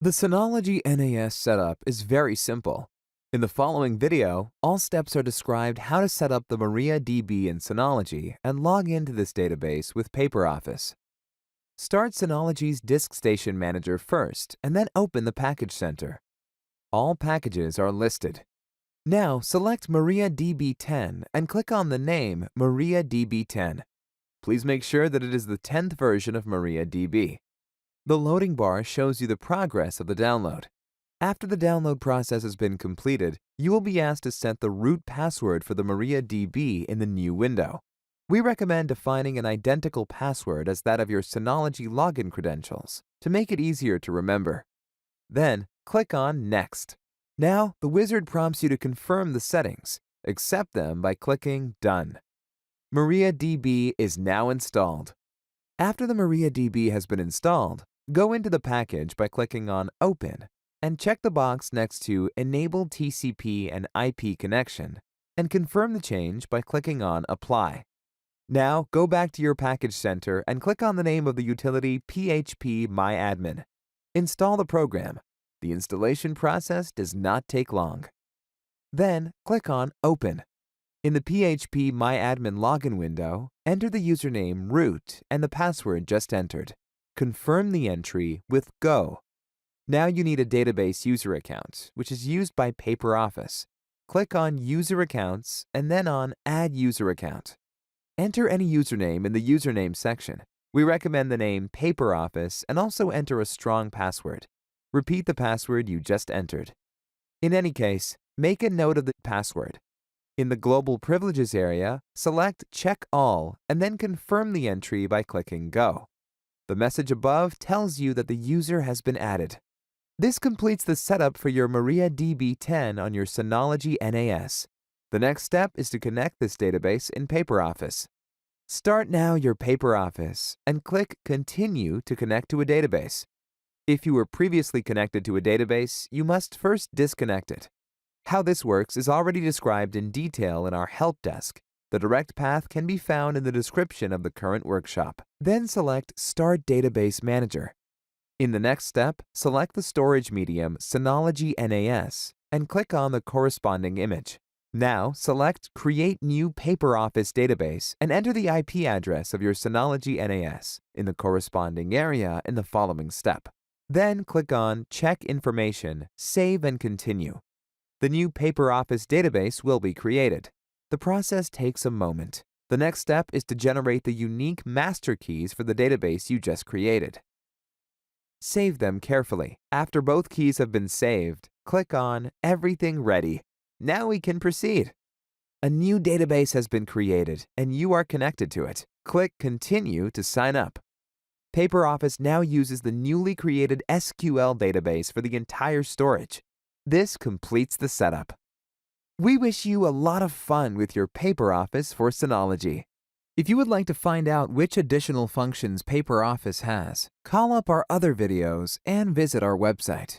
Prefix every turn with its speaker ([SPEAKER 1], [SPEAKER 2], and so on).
[SPEAKER 1] The Synology NAS setup is very simple. In the following video, all steps are described how to set up the MariaDB in Synology and log into this database with PaperOffice. Start Synology's Disk Station Manager first and then open the Package Center. All packages are listed. Now select MariaDB 10 and click on the name MariaDB 10. Please make sure that it is the 10th version of MariaDB. The loading bar shows you the progress of the download. After the download process has been completed, you will be asked to set the root password for the MariaDB in the new window. We recommend defining an identical password as that of your Synology login credentials to make it easier to remember. Then, click on Next. Now, the wizard prompts you to confirm the settings. Accept them by clicking Done. MariaDB is now installed. After the MariaDB has been installed, go into the package by clicking on Open and check the box next to Enable TCP and IP Connection and confirm the change by clicking on Apply. Now go back to your Package Center and click on the name of the utility phpMyAdmin. Install the program. The installation process does not take long. Then click on Open. In the phpMyAdmin login window, enter the username root and the password just entered. Confirm the entry with Go. Now you need a database user account, which is used by PaperOffice. Click on User Accounts and then on Add User Account. Enter any username in the username section. We recommend the name PaperOffice and also enter a strong password. Repeat the password you just entered. In any case, make a note of the password. In the Global Privileges area, select Check All and then confirm the entry by clicking Go. The message above tells you that the user has been added. This completes the setup for your MariaDB 10 on your Synology NAS. The next step is to connect this database in PaperOffice. Start now your PaperOffice and click Continue to connect to a database. If you were previously connected to a database, you must first disconnect it. How this works is already described in detail in our help desk. The direct path can be found in the description of the current workshop. Then select Start Database Manager. In the next step, select the storage medium Synology NAS and click on the corresponding image. Now select Create New PaperOffice Database and enter the IP address of your Synology NAS in the corresponding area in the following step. Then click on Check Information, Save and Continue. The new PaperOffice database will be created. The process takes a moment. The next step is to generate the unique master keys for the database you just created. Save them carefully. After both keys have been saved, click on Everything Ready. Now we can proceed. A new database has been created and you are connected to it. Click Continue to sign up. PaperOffice now uses the newly created SQL database for the entire storage. This completes the setup. We wish you a lot of fun with your PaperOffice for Synology. If you would like to find out which additional functions PaperOffice has, call up our other videos and visit our website.